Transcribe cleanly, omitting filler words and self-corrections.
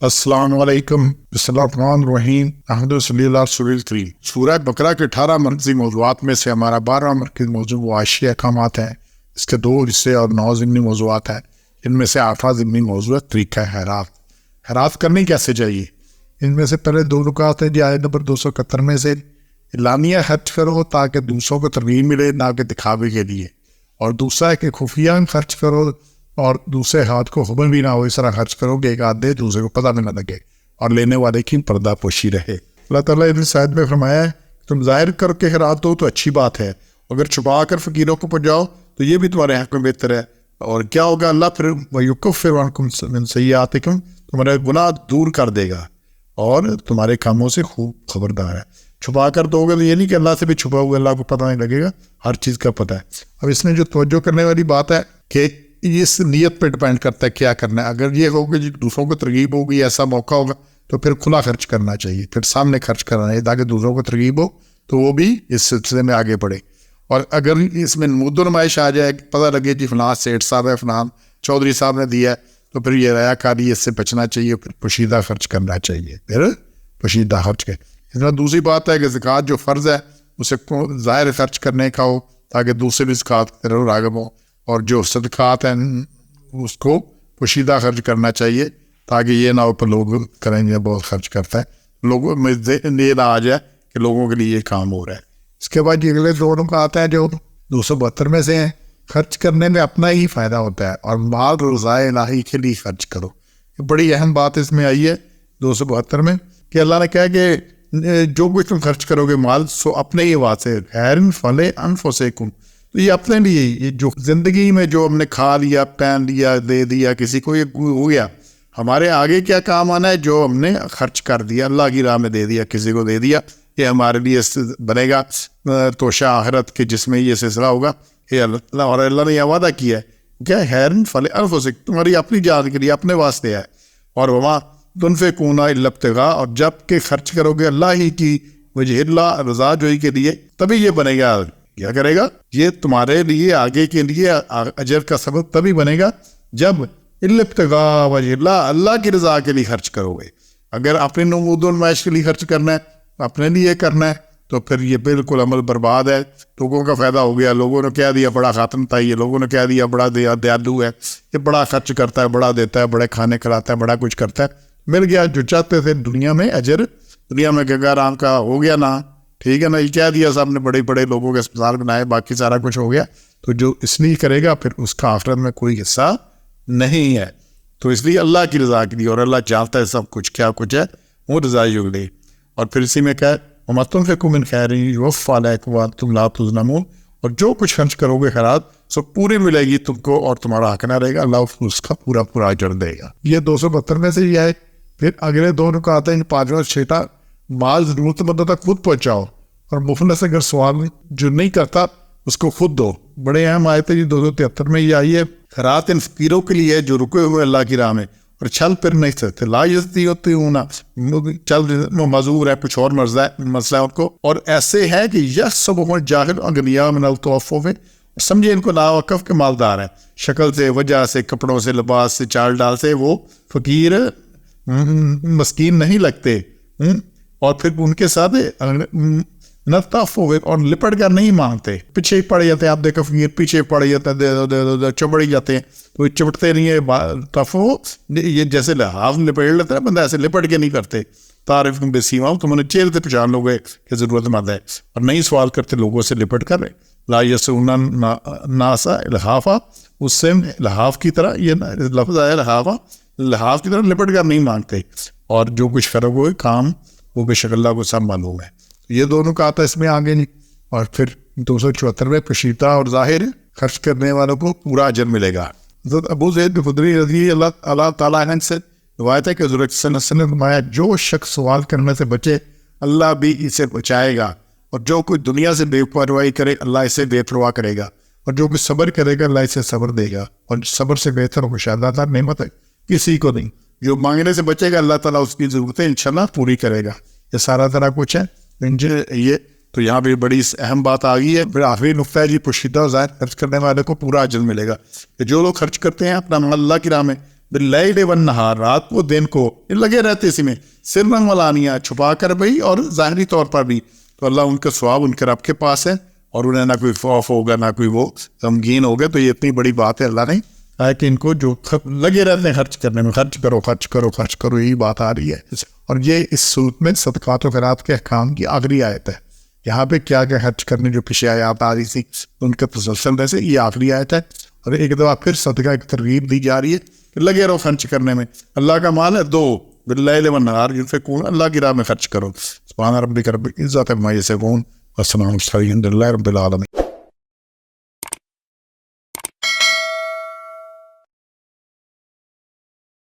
السلام علیکم، بسم اللہ الرحمن الرحیم، احمد صلی اللہ رسول الکریم۔ سورہ بقرہ کے 18 مرکزی موضوعات میں سے ہمارا 12واں مرکزی موضوع معاشی احکامات ہیں۔ اس کے 2 حصے اور 9 ضمنی موضوعات ہیں۔ ان میں سے 8واں ضمنی موضوع طریقہ خیرات۔ خیرات کرنی کیسے چاہیے؟ ان میں سے پہلے 2 نکات ہیں۔ آیت نمبر 271 میں سے اعلانیہ خرچ کرو تاکہ دوسروں کو ترغیب ملے، نہ کہ دکھاوے کے لیے، اور دوسرا ہے کہ خفیہ خرچ کرو اور دوسرے ہاتھ کو خبر بھی نہ ہو، اس طرح خرچ کرو کہ ایک ہاتھ دے دوسرے کو پتہ بھی نہ لگے اور لینے والے کی پردہ پوشی رہے۔ اللہ تعالیٰ اس آیت میں فرمایا ہے تم ظاہر کر کے خیرات دو تو اچھی بات ہے، اگر چھپا کر فقیروں کو پہنچاؤ تو یہ بھی تمہارے حق میں بہتر ہے۔ اور کیا ہوگا؟ اللہ پھر وَيُكَفِّرُ عَنْكُم مِّن سَيِّئَاتِكُم، تمہارے گناہ دور کر دے گا اور تمہارے کاموں سے خوب خبردار ہے۔ چھپا کر دو گے تو یہ نہیں کہ اللہ سے بھی چھپا ہوا، اللہ کو پتہ نہیں لگے گا، ہر چیز کا پتہ ہے۔ اب اس میں جو توجہ کرنے والی بات ہے کہ اس نیت پہ ڈپینڈ کرتا ہے کیا کرنا ہے۔ اگر یہ ہوگا جی دوسروں کو ترغیب ہوگی، ایسا موقع ہوگا تو پھر کھلا خرچ کرنا چاہیے، پھر سامنے خرچ کرنا ہے تاکہ دوسروں کو ترغیب ہو تو وہ بھی اس سلسلے میں آگے بڑھے۔ اور اگر اس میں نمود و نمائش آ جائے، پتہ لگے جی فلاں سیٹھ صاحب ہے، فلاں چودھری صاحب نے دیا ہے، تو پھر یہ ریا کاری، اس سے بچنا چاہیے، پھر پوشیدہ خرچ کرنا چاہیے، پھر پوشیدہ خرچ کے۔ اس میں دوسری بات ہے کہ زکوٰۃ جو فرض ہے اسے ظاہر خرچ کرنے کا ہو تاکہ دوسرے بھی زکوٰۃ کی طرف راغب ہوں، اور جو صدقات ہیں اس کو پوشیدہ خرچ کرنا چاہیے تاکہ یہ نہ ہو پر لوگ کریں گے بہت خرچ کرتا ہے، لوگوں میں یہ نہ آ جائے کہ لوگوں کے لیے یہ کام ہو رہا ہے۔ اس کے بعد یہ اگلے 2 نکات ہیں جو 272 میں سے ہیں۔ خرچ کرنے میں اپنا ہی فائدہ ہوتا ہے اور مال رضائے الہی کے لیے خرچ کرو۔ یہ بڑی اہم بات اس میں آئی ہے 272 میں کہ اللہ نے کہا کہ جو کچھ تم خرچ کرو گے مال سو اپنے ہی واسطے، خیر فلے انفسکم، تو یہ اپنے لیے، یہ جو زندگی میں جو ہم نے کھا لیا، پہن لیا، دے دیا کسی کو، یہ ہو گیا۔ ہمارے آگے کیا کام آنا ہے؟ جو ہم نے خرچ کر دیا، اللہ کی راہ میں دے دیا، کسی کو دے دیا، یہ ہمارے لیے بنے گا توشہ آخرت کے، جس میں یہ سلسلہ ہوگا۔ یہ اللہ اور اللہ نے یہ وعدہ کیا ہے کیا خیرن فل انفسکم، تمہاری اپنی جان کے لیے، اپنے واسطے ہے۔ اور وما تنفقون الا ابتغاء، اور جب کہ خرچ کرو گے اللہ ہی کی وجہ اللہ، رضا جوئی کے لیے، تبھی یہ بنے گا۔ کیا کرے گا؟ یہ تمہارے لیے آگے کے لیے اجر کا سبب تبھی بنے گا جب الا ابتغاء وجہ اللہ، اللہ کی رضا کے لیے خرچ کرو گے۔ اگر اپنے نمود و نمائش کے لیے خرچ کرنا ہے، اپنے لیے کرنا ہے، تو پھر یہ بالکل عمل برباد ہے۔ لوگوں کا فائدہ ہو گیا، لوگوں نے کہہ دیا بڑا خاتم تھا، یہ لوگوں نے کہہ دیا بڑا دیالو ہے، یہ بڑا خرچ کرتا ہے، بڑا دیتا ہے، بڑے کھانے کھلاتا ہے، بڑا کچھ کرتا ہے۔ مل گیا جو چاہتے تھے دنیا میں اجر، دنیا میں گنگا رام کا ہو گیا نا، ٹھیک ہے نا، یہ کہہ دیا صاحب نے، بڑے بڑے لوگوں کے اسپتال بنائے، باقی سارا کچھ ہو گیا۔ تو جو اس لیے کرے گا پھر اس کا آخرت میں کوئی حصہ نہیں ہے۔ تو اس لیے اللہ کی رضا کے لیے، اور اللہ جانتا ہے سب کچھ کیا کچھ ہے، وہ رضا لیے۔ اور پھر اسی میں کہا وما تنفقوا من خیر یوفی علیکم وانتم لا تظلمون، اور جو کچھ خرچ کرو گے خیرات سو پوری ملے گی تم کو اور تمہارا حق نہ رہے گا، اللہ اس کا پورا پورا اجر دے گا۔ یہ 272 میں سے یہ ہے۔ پھر اگلے 2 نکات ہیں، 5واں اور 6واں، مال ضرورت مندوں تک خود پہنچاؤ، اور مفلس اگر سوال جو نہیں کرتا اس کو خود دو۔ بڑے اہم آیت ہے 273 میں یہ آئی ہے، خیرات ان فقیروں کے لیے جو رکے ہوئے اللہ کی راہ میں اور چل پھر نہیں سکتے، لا یزتی ہوتی ہونا، چل معذور ہے، کچھ اور مسئلہ ہے ان کو، اور ایسے ہے کہ یحسبهم الجاہل اغنیاء من التعفف، سمجھے ان کو لاوقف کے مالدار ہیں، شکل سے، وجہ سے، کپڑوں سے، لباس سے، چال ڈال سے وہ فقیر مسکین نہیں لگتے، اور پھر ان کے ساتھ نطف اور لپٹ کر نہیں مانگتے، پیچھے ہی پڑ جاتے ہیں۔ آپ دیکھو فقیر پیچھے پڑ جاتے ہیں، چبڑ جاتے ہیں، تو چپٹتے نہیں ہے۔ تفو یہ جیسے لحاظ لپیٹ لیتے ہیں بندہ، ایسے لپٹ کے نہیں کرتے۔ تعریف بسیماہم، تم انہیں چہرے سے پہچان لو گے کہ ضرورت مند ہے، اور نہیں سوال کرتے لوگوں سے لپٹ کر۔ لا یسعون الناس الحافا، اس سے لحاف کی طرح، یہ لفظ آیا لحافا، لحاف کی طرح لپٹ کر نہیں مانگتے، اور جو کچھ کرو گے کام وہ بے شک اللہ کو سب معلوم ہے۔ یہ 2 نکات اس میں آگے نہیں۔ اور پھر 274 میں پوشیدہ اور ظاہر خرچ کرنے والوں کو پورا اجر ملے گا۔ حضرت ابو زید خدری رضی اللہ تعالیٰ عنہ سے روایت ہے کہ حضرت صلی اللہ علیہ وسلم نے فرمایا جو شخص سوال کرنے سے بچے اللہ بھی اسے بچائے گا، اور جو کوئی دنیا سے بے پرواہی کرے اللہ اسے بے پرواہ کرے گا، اور جو کوئی صبر کرے گا اللہ اسے صبر دے گا، اور صبر سے بہتر اور شاداب نعمت ہے کسی کو نہیں۔ جو مانگنے سے بچے گا اللہ تعالیٰ اس کی ضرورتیں انشاءاللہ پوری کرے گا۔ یہ سارا طرح کچھ ہے یہ تو یہاں پہ بڑی اہم بات آ گئی ہے۔ پھر آخری نقطہ ہے جی پوشیدہ اور ظاہر خرچ کرنے والے کو پورا اجر ملے گا، کہ جو لوگ خرچ کرتے ہیں اپنا مال اللہ کی راہ میں، باللیل والنہار، رات کو دن کو، یہ لگے رہتے اسی میں، سرًا وعلانیہ، چھپا کر بھی اور ظاہری طور پر بھی. تو اللہ ان کا ثواب ان کے رب کے پاس ہے، اور انہیں نہ کوئی خوف ہوگا نہ کوئی وہ غمگین ہوگا. تو یہ اتنی بڑی بات ہے. اللہ نے کہا کہ ان کو جو لگے رہتے ہیں خرچ کرنے میں، خرچ کرو خرچ کرو خرچ کرو، یہی بات آ رہی ہے. اور یہ اس صورت میں صدقات و خیرات کے احکام کی آخری آیت ہے. یہاں پہ کیا کیا خرچ کرنے جو پیچھے آیات آ رہی تھی ان کا تسلسل ویسے یہ آخری آیت ہے. اور ایک دفعہ پھر صدقہ ایک ترغیب دی جا رہی ہے کہ لگے رہو خرچ کرنے میں. اللہ کا مال ہے، دو باللیل والنہار ينفقون، اللہ کی راہ میں خرچ کرو. سبحان ربک رب العزت عما یصفون، والسلام علی الحمد للہ رب العالمین.